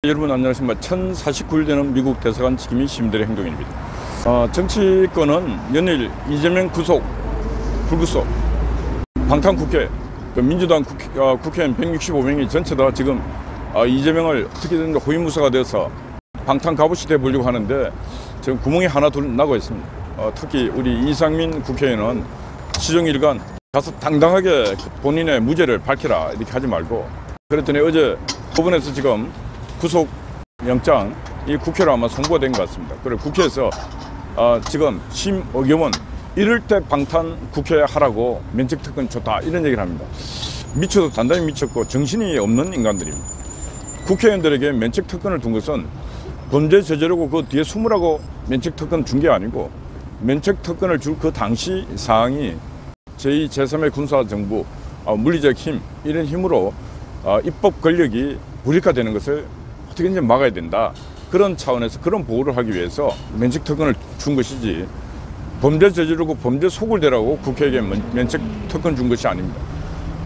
여러분 안녕하십니까. 1049일 되는 미국 대사관 지킴이 시민들의 행동입니다. 정치권은 연일 이재명 구속, 불구속, 방탄국회, 민주당 국회의원 165명이 전체 다 지금 이재명을 어떻게든 호위무사가 되어서 방탄 갑옷이 돼보려고 하는데 지금 구멍이 하나 둘 나고 있습니다. 특히 우리 이상민 국회의원은 시종일관 가서 당당하게 본인의 무죄를 밝혀라 이렇게 하지 말고, 그랬더니 어제 법원에서 지금 구속영장 이 국회로 아마 송부가 된 것 같습니다. 그리고 국회에서 지금 심의겸은 이럴 때 방탄 국회 하라고 면책특권 좋다 이런 얘기를 합니다. 미쳐도 단단히 미쳤고 정신이 없는 인간들입니다. 국회의원들에게 면책특권을 둔 것은 범죄 저지르고 그 뒤에 숨으라고 면책특권 준 게 아니고, 면책특권을 줄 그 당시 사항이 제2, 제3의 군사정부, 물리적 힘 이런 힘으로 입법 권력이 무력화되는 것을 어떻게든지 막아야 된다. 그런 차원에서 그런 보호를 하기 위해서 면책특권을 준 것이지, 범죄 저지르고 범죄 속을 대라고 국회에게 면책특권 준 것이 아닙니다.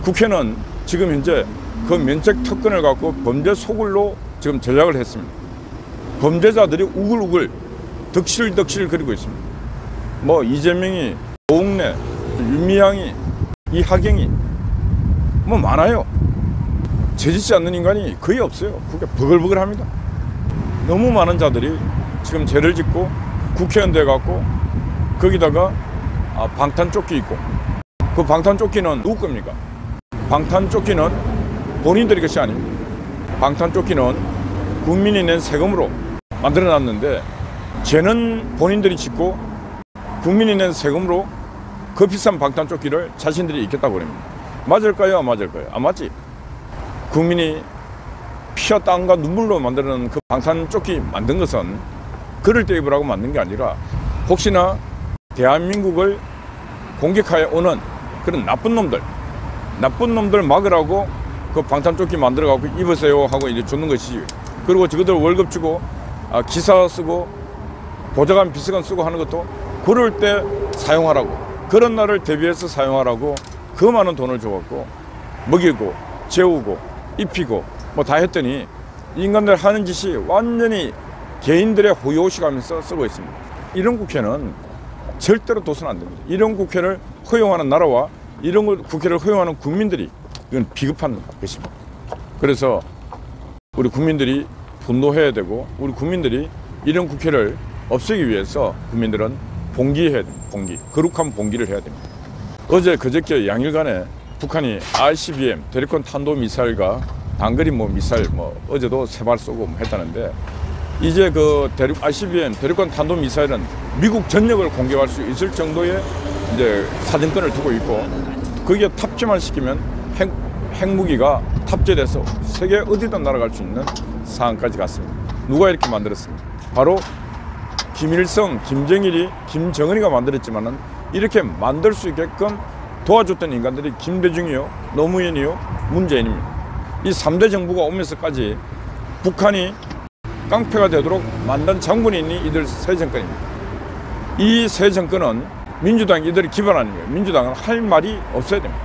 국회는 지금 현재 그 면책특권을 갖고 범죄 속을로 지금 전략을 했습니다. 범죄자들이 우글우글 덕실덕실 그리고 있습니다. 뭐 이재명이, 오웅래, 윤미향이, 이하경이 뭐 많아요. 죄짓지 않는 인간이 거의 없어요. 그게 버글버글합니다. 너무 많은 자들이 지금 죄를 짓고 국회의원 돼갖고 거기다가 방탄조끼 있고, 그 방탄조끼는 누구 겁니까? 방탄조끼는 본인들의 것이 아닙니다. 방탄조끼는 국민이 낸 세금으로 만들어놨는데, 죄는 본인들이 짓고 국민이 낸 세금으로 그 비싼 방탄조끼를 자신들이 입겠다고 그럽니다. 맞을까요? 안 맞을까요? 안 맞지. 국민이 피와 땀과 눈물로 만드는 그 방탄조끼 만든 것은 그럴 때 입으라고 만든 게 아니라, 혹시나 대한민국을 공격하여 오는 그런 나쁜 놈들 막으라고 그 방탄조끼 만들어갖고 입으세요 하고 이제 주는 것이지. 그리고 저것들 월급 주고 기사 쓰고 보좌관 비서관 쓰고 하는 것도 그럴 때 사용하라고, 그런 날을 대비해서 사용하라고 그 많은 돈을 줘갖고 먹이고 재우고 입히고 뭐 다 했더니 인간들 하는 짓이 완전히 개인들의 호요식하면서 쓰고 있습니다. 이런 국회는 절대로 둬서는 안 됩니다. 이런 국회를 허용하는 나라와 이런 국회를 허용하는 국민들이, 이건 비겁한 것입니다. 그래서 우리 국민들이 분노해야 되고, 우리 국민들이 이런 국회를 없애기 위해서 국민들은 봉기해야 됩니다. 거룩한 봉기를 해야 됩니다. 어제 그저께 양일간에 북한이 ICBM 대륙간 탄도미사일과 단거리 미사일 어제도 3발 쏘고 했다는데, 이제 그 ICBM 대륙간 탄도미사일은 미국 전역을 공격할 수 있을 정도의 이제 사정권을 두고 있고, 거기에 탑재만 시키면 핵무기가 탑재돼서 세계 어디든 날아갈 수 있는 상황까지 갔습니다. 누가 이렇게 만들었습니까? 바로 김일성, 김정일이, 김정은이가 만들었지만은 이렇게 만들 수 있게끔 도와줬던 인간들이 김대중이요, 노무현이요, 문재인입니다. 이 3대 정부가 오면서까지 북한이 깡패가 되도록 만든 장본이 있는 이들 세 정권입니다. 이 세 정권은 민주당 이들이 기반하는 거예요. 민주당은 할 말이 없어야 됩니다.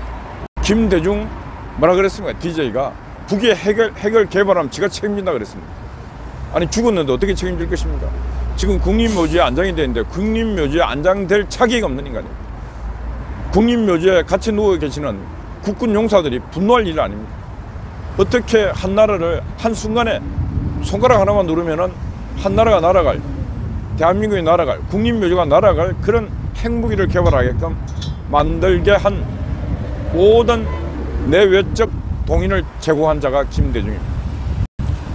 김대중 뭐라 그랬습니까? DJ가 북의 핵을 개발하면 지가 책임진다 그랬습니다. 아니 죽었는데 어떻게 책임질 것입니까? 지금 국립묘지에 안장이 되는데 국립묘지에 안장될 자격이 없는 인간이에요. 국립묘지에 같이 누워 계시는 국군 용사들이 분노할 일 아닙니다. 어떻게 한 나라를 한순간에 손가락 하나만 누르면은 한 나라가 날아갈, 대한민국이 날아갈, 국립묘지가 날아갈 그런 핵무기를 개발하게끔 만들게 한 모든 내외적 동인을 제공한 자가 김대중입니다.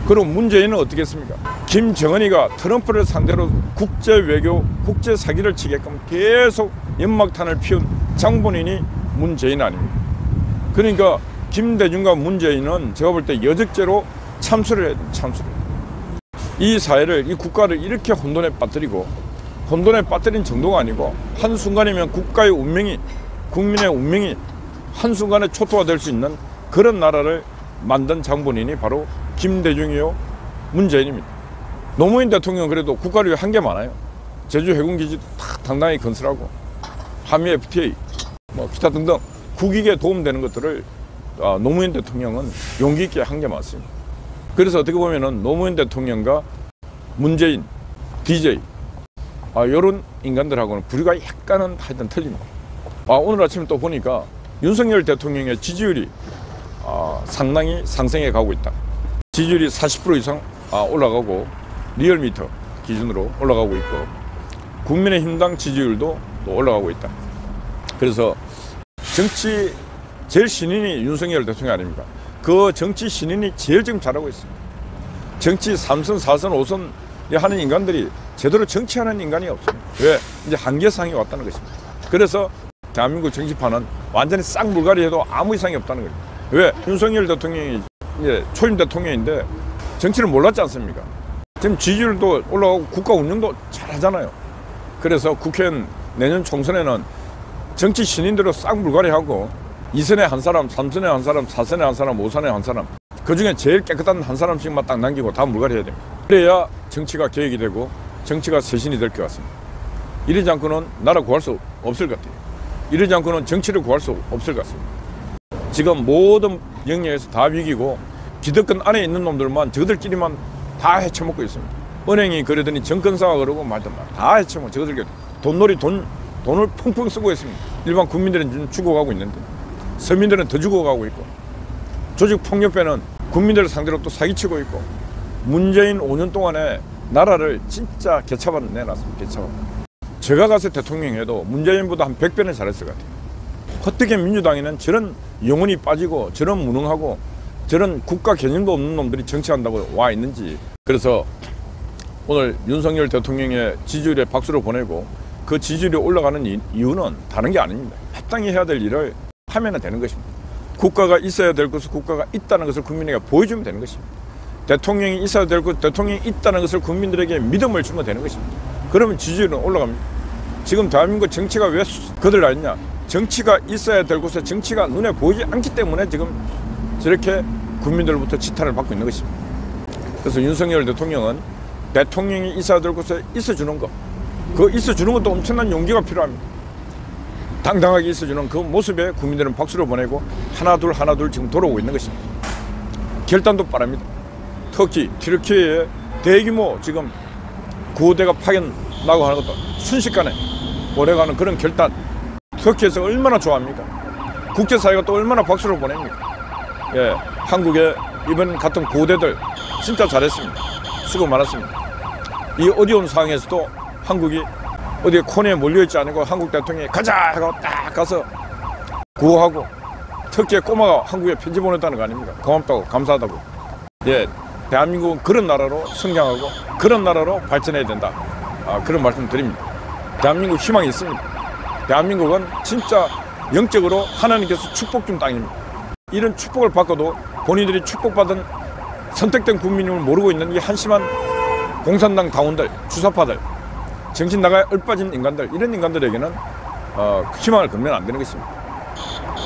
그리고 문재인은 어떻게 했습니까? 김정은이가 트럼프를 상대로 국제 외교, 국제 사기를 치게끔 계속 연막탄을 피운 장본인이 문재인 아닙니까? 그러니까 김대중과 문재인은 제가 볼 때 여적죄로 참수를 해야 됩니다. 참수를. 이 사회를, 이 국가를 이렇게 혼돈에 빠뜨리고, 혼돈에 빠뜨린 정도가 아니고 한순간이면 국가의 운명이, 국민의 운명이 한순간에 초토화될 수 있는 그런 나라를 만든 장본인이 바로 김대중이요, 문재인입니다. 노무현 대통령은 그래도 국가를 위해 한 게 많아요. 제주 해군기지도 다 당당히 건설하고, 한미 FTA, 기타 등등 국익에 도움되는 것들을 노무현 대통령은 용기 있게 한 게 맞습니다. 그래서 어떻게 보면은 노무현 대통령과 문재인, DJ, 이런 인간들하고는 부류가 약간은 하여튼 틀립니다. 오늘 아침에 또 보니까 윤석열 대통령의 지지율이 상당히 상승해 가고 있다. 지지율이 40% 이상 올라가고 리얼미터 기준으로 올라가고 있고 국민의힘당 지지율도 또 올라가고 있다. 그래서 정치 제일 신인이 윤석열 대통령 아닙니까? 그 정치 신인이 제일 지금 잘하고 있습니다. 정치 3선, 4선, 5선 하는 인간들이 제대로 정치하는 인간이 없습니다. 왜? 이제 한계상이 왔다는 것입니다. 그래서 대한민국 정치판은 완전히 쌍물갈이 해도 아무 이상이 없다는 거예요. 왜? 윤석열 대통령이 이제 초임 대통령인데 정치를 몰랐지 않습니까? 지금 지지율도 올라가고 국가 운영도 잘하잖아요. 그래서 국회의원 내년 총선에는 정치 신인대로 쌍물갈이 하고 2선에 한 사람, 3선에 한 사람, 4선에 한 사람, 5선에 한 사람 그 중에 제일 깨끗한 한 사람씩만 딱 남기고 다 물갈이 해야 됩니다. 그래야 정치가 개혁이 되고 정치가 쇄신이 될 것 같습니다. 이러지 않고는 나라 구할 수 없을 것 같아요. 이러지 않고는 정치를 구할 수 없을 것 같습니다. 지금 모든 영역에서 다 위기고 기득권 안에 있는 놈들만 저들끼리만 다 헤쳐먹고 있습니다. 은행이 그러더니 정권사가 그러고 말든 다 헤쳐먹고 저들끼리 돈놀이 돈을 펑펑 쓰고 있습니다. 일반 국민들은 지금 죽어가고 있는데 서민들은 더 죽어가고 있고 조직폭력배는 국민들을 상대로 또 사기치고 있고 문재인 5년 동안에 나라를 진짜 개차반 내놨습니다. 개차반. 제가 가서 대통령 해도 문재인보다 한 100배는 잘했을 것 같아요. 어떻게 민주당에는 저런 영혼이 빠지고 저런 무능하고 저런 국가 개념도 없는 놈들이 정치한다고 와 있는지. 그래서 오늘 윤석열 대통령의 지지율에 박수를 보내고 그 지지율이 올라가는 이유는 다른 게 아닙니다. 마땅히 해야 될 일을 하면 되는 것입니다. 국가가 있어야 될 것을 국가가 있다는 것을 국민에게 보여주면 되는 것입니다. 대통령이 있어야 될 것, 대통령이 있다는 것을 국민들에게 믿음을 주면 되는 것입니다. 그러면 지지율은 올라갑니다. 지금 대한민국 정치가 왜 거들나 있냐? 정치가 있어야 될 곳에 정치가 눈에 보이지 않기 때문에 지금 저렇게 국민들로부터 지탄을 받고 있는 것입니다. 그래서 윤석열 대통령은 대통령이 있어야 될 곳에 있어주는 것, 그 있어주는 것도 엄청난 용기가 필요합니다. 당당하게 있어주는 그 모습에 국민들은 박수를 보내고 하나둘 지금 돌아오고 있는 것입니다. 결단도 빠릅니다. 터키, 튀르키예에 대규모 지금 구호대가 파견나고 하는 것도 순식간에 오래가는 그런 결단. 터키에서 얼마나 좋아합니까? 국제사회가 또 얼마나 박수를 보냅니까? 예, 한국의 이번 같은 구호대들 진짜 잘했습니다. 수고 많았습니다. 이 어려운 상황에서도 한국이 어디에 코너에 몰려있지 않고 한국 대통령이 가자 하고 딱 가서 구호하고 터키의 꼬마가 한국에 편지 보냈다는 거 아닙니까? 고맙다고 감사하다고. 예, 대한민국은 그런 나라로 성장하고 그런 나라로 발전해야 된다. 그런 말씀 드립니다. 대한민국 희망이 있습니다. 대한민국은 진짜 영적으로 하나님께서 축복 준 땅입니다. 이런 축복을 받고도 본인들이 축복받은 선택된 국민임을 모르고 있는 이 한심한 공산당 당원들, 주사파들, 정신 나가에 얼빠진 인간들, 이런 인간들에게는 희망을 걸면 안 되는 것입니다.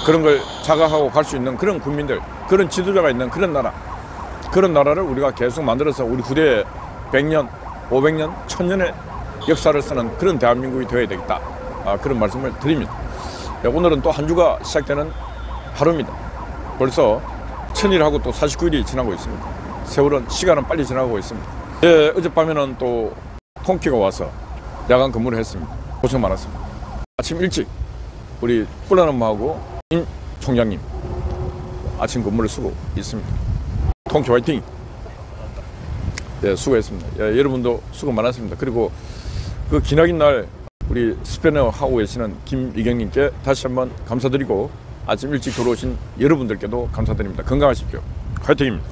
그런 걸 자각하고 갈 수 있는 그런 국민들, 그런 지도자가 있는 그런 나라, 그런 나라를 우리가 계속 만들어서 우리 후대에 100년, 500년, 1000년의 역사를 쓰는 그런 대한민국이 되어야 되겠다. 그런 말씀을 드립니다. 오늘은 또 한 주가 시작되는 하루입니다. 벌써 천일하고 또 49일이 지나고 있습니다. 세월은 시간은 빨리 지나고 있습니다. 예, 어젯밤에는 또 통키가 와서 야간 근무를 했습니다. 고생 많았습니다. 아침 일찍 우리 뿔난 엄마하고 임 총장님 아침 근무를 쓰고 있습니다. 통키 화이팅! 예, 수고했습니다. 예, 여러분도 수고 많았습니다. 그리고 그 기나긴 날 우리 스패너 하고 계시는 김이경님께 다시 한번 감사드리고 아침 일찍 들어오신 여러분들께도 감사드립니다. 건강하십시오. 화이팅입니다.